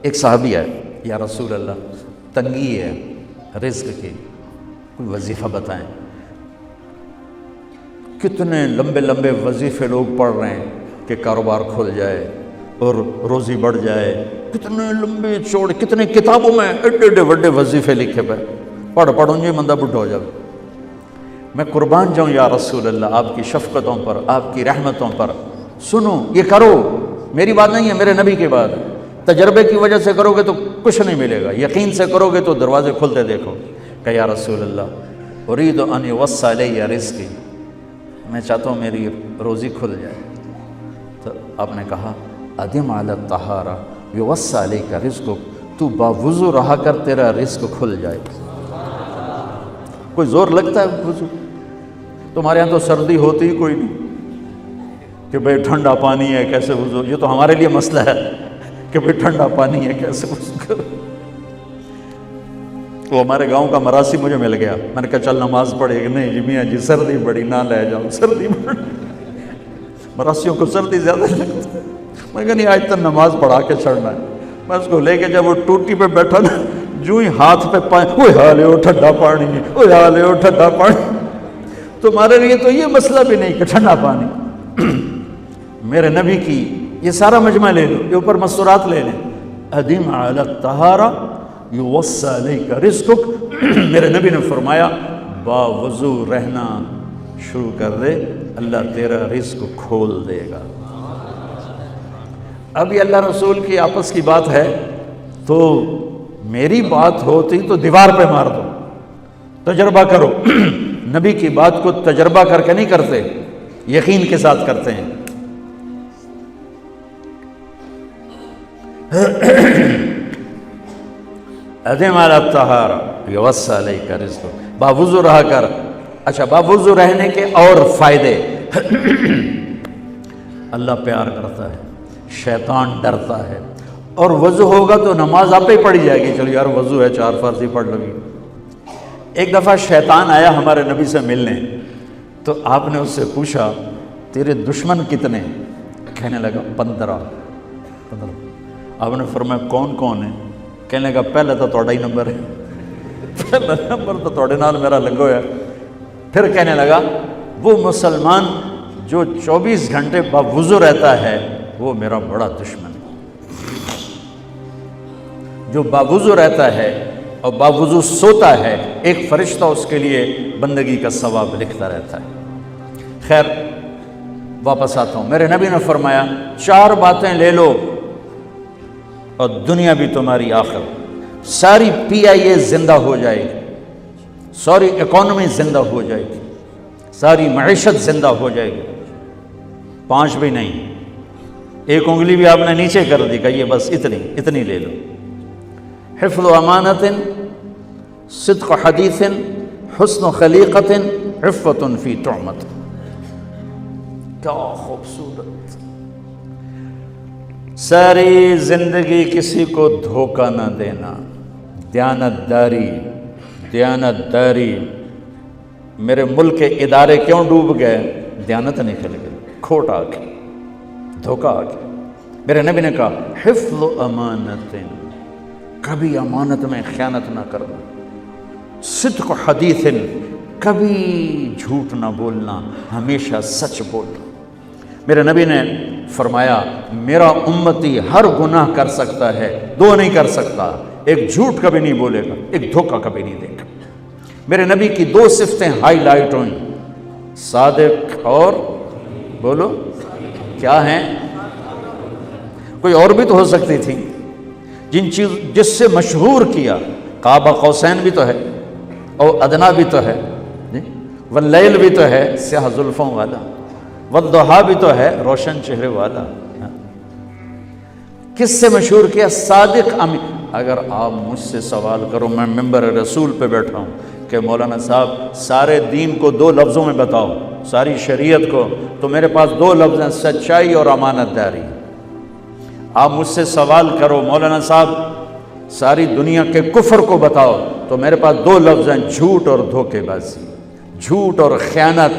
ایک صحابی ہے، یا رسول اللہ تنگی ہے رزق کی، کوئی وظیفہ بتائیں۔ کتنے لمبے لمبے وظیفے لوگ پڑھ رہے ہیں کہ کاروبار کھل جائے اور روزی بڑھ جائے، کتنے لمبے چوڑے، کتنے کتابوں میں ایڈے ایڈے بڑے وظیفے لکھے پہ، پڑھوں جی بندہ بڈھا ہو جائے۔ میں قربان جاؤں یا رسول اللہ آپ کی شفقتوں پر، آپ کی رحمتوں پر، سنو یہ کرو، میری بات نہیں ہے، میرے نبی کی بات ہے۔ تجربے کی وجہ سے کرو گے تو کچھ نہیں ملے گا، یقین سے کرو گے تو دروازے کھلتے دیکھو۔ کہ یا رسول اللہ ارید ان یوسع علی رزقی، میں چاہتا ہوں میری روزی کھل جائے۔ تو آپ نے کہا ادم علی الطہارہ یوسع علیک رزقک، تو باوضو رہا کر تیرا رزق کھل جائے۔ کوئی زور لگتا ہے وضو؟ تمہارے یہاں تو سردی ہوتی ہی کوئی نہیں کہ بھئی ٹھنڈا پانی ہے کیسے وضو، یہ تو ہمارے لیے مسئلہ ہے کہ بھئی ٹھنڈا پانی ہے کیسے وضو کرو۔ وہ ہمارے گاؤں کا مراسی مجھے مل گیا، میں نے کہا چل نماز پڑھے گی، نہیں جی میاں جی سردی بڑی، نہ لے جاؤ سردی بڑی، مراسیوں کو سردی زیادہ لگتی ہے۔ میں کہا نہیں آج تک نماز پڑھا کے چھڑنا ہے۔ میں اس کو لے کے جب وہ ٹوٹی پہ بیٹھا نا، جو ہی ہاتھ پہ پائیں، اوہ حالے ہو ٹھنڈا پانی، اوہ حالے ہو ٹھنڈا پانی۔ تمہارے لیے تو یہ مسئلہ بھی نہیں کہ ٹھنڈا پانی۔ میرے نبی کی یہ سارا مجمع لے لو، یہ اوپر مستورات لے لیں، ادم علی الطہارہ یوسع علیک رزقک۔ میرے نبی نے فرمایا باوضو رہنا شروع کر دے، اللہ تیرا رزق کھول دے گا۔ اب یہ اللہ رسول کی آپس کی بات ہے، تو میری بات ہوتی تو دیوار پہ مار دو، تجربہ کرو۔ نبی کی بات کو تجربہ کر کے نہیں کرتے، یقین کے ساتھ کرتے ہیں۔ ادم علی الطہارہ یوسع علیک رزقک، باوضو رہا کر۔ اچھا باوضو رہنے کے اور فائدے، اللہ پیار کرتا ہے، شیطان ڈرتا ہے، اور وضو ہوگا تو نماز آپ ہی پڑھی جائے گی، چلو یار وضو ہے 4 فرض ہی پڑھ لگی۔ ایک دفعہ شیطان آیا ہمارے نبی سے ملنے، تو آپ نے اس سے پوچھا تیرے دشمن کتنے؟ کہنے لگا 15۔ آپ نے فرمایا کون کون ہے؟ کہنے لگا پہلے تو تھوڑا ہی نمبر ہے، پہلا نمبر تو تھوڑے نال میرا لگو ہے۔ پھر کہنے لگا وہ مسلمان جو 24 گھنٹے باوضو رہتا ہے وہ میرا بڑا دشمن ہے۔ جو باوضو رہتا ہے اور باوضو سوتا ہے، ایک فرشتہ اس کے لیے بندگی کا ثواب لکھتا رہتا ہے۔ خیر واپس آتا ہوں، میرے نبی نے فرمایا 4 باتیں لے لو اور دنیا بھی تمہاری آخر، ساری PIA زندہ ہو جائے گی، ساری اکانومی زندہ ہو جائے گی، ساری معیشت زندہ ہو جائے گی۔ 5 بھی نہیں، ایک انگلی بھی آپ نے نیچے کر دی، کہیے بس اتنی لے لو۔ حفظ و امانت، صدق حدیث، حسن خلیقت، عفت فی طعمت۔ کیا خوبصورت! ساری زندگی کسی کو دھوکہ نہ دینا، دیانت داری۔ میرے ملک کے ادارے کیوں ڈوب گئے؟ دیانت نکل گئی، کھوٹ آ گئی، دھوکہ آ گیا۔ میرے نبی نے کہا حفظ امانت، کبھی امانت میں خیانت نہ کرنا، صدق حدیث، کبھی جھوٹ نہ بولنا، ہمیشہ سچ بولنا۔ میرے نبی نے فرمایا میرا امتی ہر گناہ کر سکتا ہے، 2 نہیں کر سکتا، ایک جھوٹ کبھی نہیں بولے گا، ایک دھوکہ کبھی نہیں دے گا۔ میرے نبی کی 2 صفتیں ہائی لائٹ ہوئیں، صادق اور بولو کیا ہیں؟ کوئی اور بھی تو ہو سکتی تھی، جس سے مشہور کیا، قاب قوسین بھی تو ہے، اور ادنا بھی تو ہے، واللیل بھی تو ہے سیاہ زلفوں والا، والضحیٰ بھی تو ہے روشن چہرے والا۔ کس سے مشہور کیا؟ صادق امین۔ اگر آپ مجھ سے سوال کرو، میں ممبر رسول پہ بیٹھا ہوں کہ مولانا صاحب سارے دین کو 2 لفظوں میں بتاؤ، ساری شریعت کو، تو میرے پاس 2 لفظ ہیں، سچائی اور امانت داری۔ آپ مجھ سے سوال کرو مولانا صاحب ساری دنیا کے کفر کو بتاؤ، تو میرے پاس 2 لفظ ہیں، جھوٹ اور دھوکے بازی، جھوٹ اور خیانت۔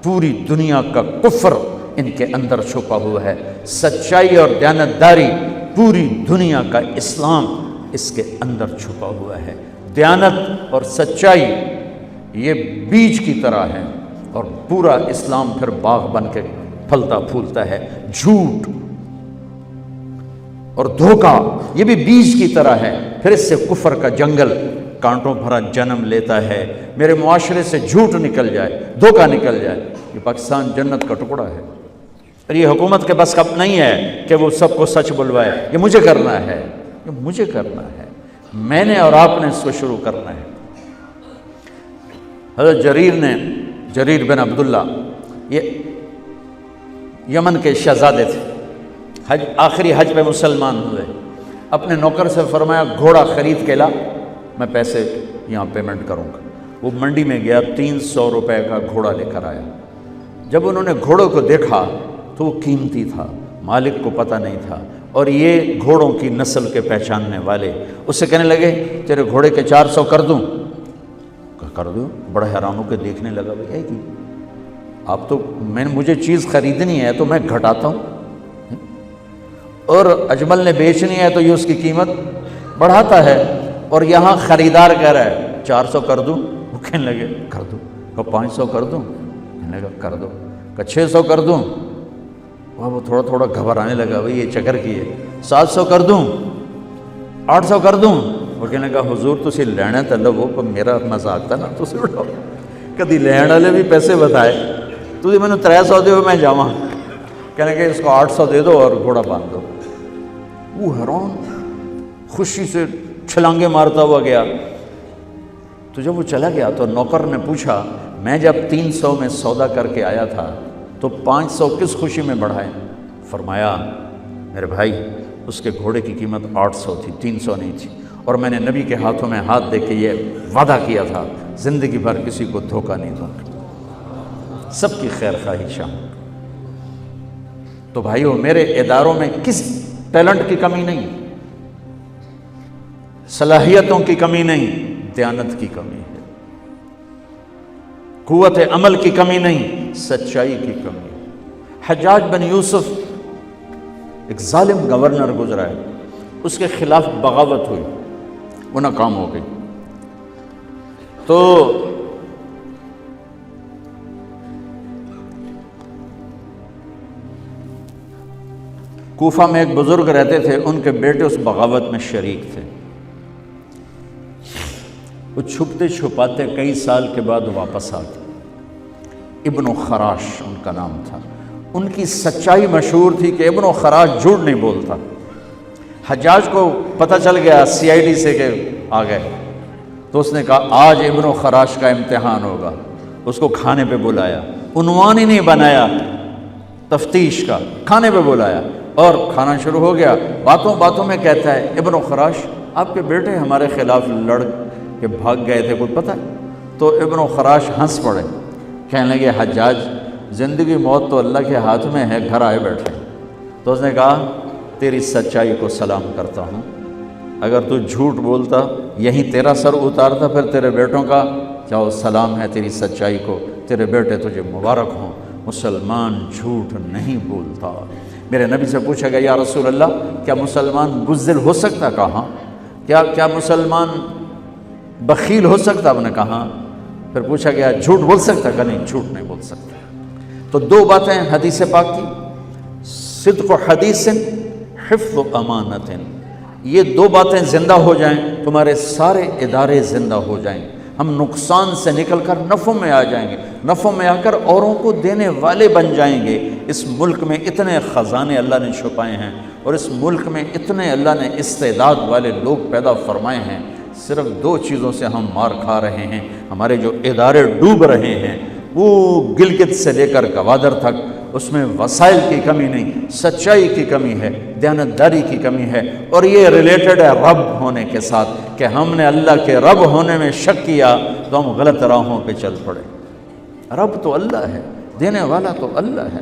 پوری دنیا کا کفر ان کے اندر چھپا ہوا ہے، سچائی اور دیانت داری پوری دنیا کا اسلام اس کے اندر چھپا ہوا ہے۔ دیانت اور سچائی یہ بیج کی طرح ہے، اور پورا اسلام پھر باغ بن کے پھلتا پھولتا ہے۔ جھوٹ اور دھوکہ یہ بھی بیج کی طرح ہے، پھر اس سے کفر کا جنگل کانٹوں بھرا جنم لیتا ہے۔ میرے معاشرے سے جھوٹ نکل جائے، دھوکہ نکل جائے، یہ پاکستان جنت کا ٹکڑا ہے۔ اور یہ حکومت کے بس کب نہیں ہے کہ وہ سب کو سچ بلوائے، یہ مجھے کرنا ہے، یہ مجھے کرنا ہے، میں نے اور آپ نے اس کو شروع کرنا ہے۔ حضرت جریر بن عبداللہ یہ یمن کے شہزادے تھے، آخری حج پہ مسلمان ہوئے۔ اپنے نوکر سے فرمایا گھوڑا خرید کے لا، میں پیسے یہاں پیمنٹ کروں گا۔ وہ منڈی میں گیا، 300 روپے کا گھوڑا لے کر آیا۔ جب انہوں نے گھوڑوں کو دیکھا تو وہ قیمتی تھا، مالک کو پتہ نہیں تھا، اور یہ گھوڑوں کی نسل کے پہچاننے والے اس سے کہنے لگے تیرے گھوڑے کے 400 کر دوں؟ کر دوں۔ بڑا حیران ہو کے دیکھنے لگا، بھائی ہے کہ آپ تو مجھے چیز خریدنی ہے تو میں گھٹاتا ہوں، اور اجمل نے بیچنی ہے تو یہ اس کی قیمت بڑھاتا ہے، اور یہاں خریدار کہہ رہا ہے 400 کر دوں؟ وہ کہنے لگے کر دوں۔ کہ 500 کر دوں؟ کہنے لگا کر دو۔ کہ 600 کر دوں؟ وہ تھوڑا تھوڑا گھبرانے لگا، بھائی یہ چکر کی ہے۔ 700 کر دوں؟ 800 کر دوں؟ وہ کہنے لگا حضور تسی لینا تو لو، پر میرا مذاق تھا نا، تسی اٹھاؤ، کدی لین والے بھی پیسے بتائے، تسی میں نے 300 دے میں جاواں، کہنے کہ اس کو 800 دے دو اور گھوڑا باندھ دو۔ وہ حیران خوشی سے چھلانگے مارتا ہوا گیا۔ تو جب وہ چلا گیا تو نوکر نے پوچھا میں جب 300 میں سودا کر کے آیا تھا تو 500 کس خوشی میں بڑھائے؟ فرمایا میرے بھائی اس کے گھوڑے کی قیمت 800 تھی، 300 نہیں تھی، اور میں نے نبی کے ہاتھوں میں ہاتھ دے کے یہ وعدہ کیا تھا زندگی بھر کسی کو دھوکہ نہیں دوں گا، سب کی خیر خواہشاں۔ تو بھائیو میرے اداروں میں کس ٹیلنٹ کی کمی نہیں، صلاحیتوں کی کمی نہیں، دیانت کی کمی ہے، قوت عمل کی کمی نہیں، سچائی کی کمی ہے۔ حجاج بن یوسف ایک ظالم گورنر گزرا ہے، اس کے خلاف بغاوت ہوئی، وہ ناکام ہو گئی۔ تو کوفہ میں ایک بزرگ رہتے تھے، ان کے بیٹے اس بغاوت میں شریک تھے۔ وہ چھپتے چھپاتے کئی سال کے بعد واپس آ گئے۔ ابن خراش ان کا نام تھا۔ ان کی سچائی مشہور تھی کہ ابن خراش جھوٹ نہیں بولتا۔ حجاج کو پتہ چل گیا CID سے کہ آ گئے، تو اس نے کہا آج ابن خراش کا امتحان ہوگا۔ اس کو کھانے پہ بلایا، عنوان ہی نہیں بنایا تفتیش کا، کھانے پہ بلایا اور کھانا شروع ہو گیا۔ باتوں باتوں میں کہتا ہے ابن خراش آپ کے بیٹے ہمارے خلاف لڑ کے بھاگ گئے تھے، کچھ پتہ ہے؟ تو ابن خراش ہنس پڑے، کہنے لگے حجاج زندگی موت تو اللہ کے ہاتھ میں ہے، گھر آئے بیٹھے۔ تو اس نے کہا تیری سچائی کو سلام کرتا ہوں، اگر تو جھوٹ بولتا یہیں تیرا سر اتارتا، پھر تیرے بیٹوں کا جاؤ سلام ہے تیری سچائی کو، تیرے بیٹے تجھے مبارک ہوں، مسلمان جھوٹ نہیں بولتا۔ میرے نبی سے پوچھا گیا یا رسول اللہ کیا مسلمان بزدل ہو سکتا؟ کہا کیا مسلمان بخیل ہو سکتا؟ آپ نے کہا۔ پھر پوچھا گیا جھوٹ بول سکتا؟ کہ نہیں، جھوٹ نہیں بول سکتا۔ تو دو باتیں حدیث پاک کی، صدق و حدیث، حفظ و امانت، یہ دو باتیں زندہ ہو جائیں تمہارے سارے ادارے زندہ ہو جائیں، ہم نقصان سے نکل کر نفع میں آ جائیں گے، نفع میں آ کر اوروں کو دینے والے بن جائیں گے۔ اس ملک میں اتنے خزانے اللہ نے چھپائے ہیں، اور اس ملک میں اتنے اللہ نے استعداد والے لوگ پیدا فرمائے ہیں، صرف دو چیزوں سے ہم مار کھا رہے ہیں، ہمارے جو ادارے ڈوب رہے ہیں، وہ گلگت سے لے کر گوادر تک، اس میں وسائل کی کمی نہیں، سچائی کی کمی ہے، دیانتداری کی کمی ہے، اور یہ ریلیٹڈ ہے رب ہونے کے ساتھ، کہ ہم نے اللہ کے رب ہونے میں شک کیا تو ہم غلط راہوں پہ چل پڑے۔ رب تو اللہ ہے، دینے والا تو اللہ ہے۔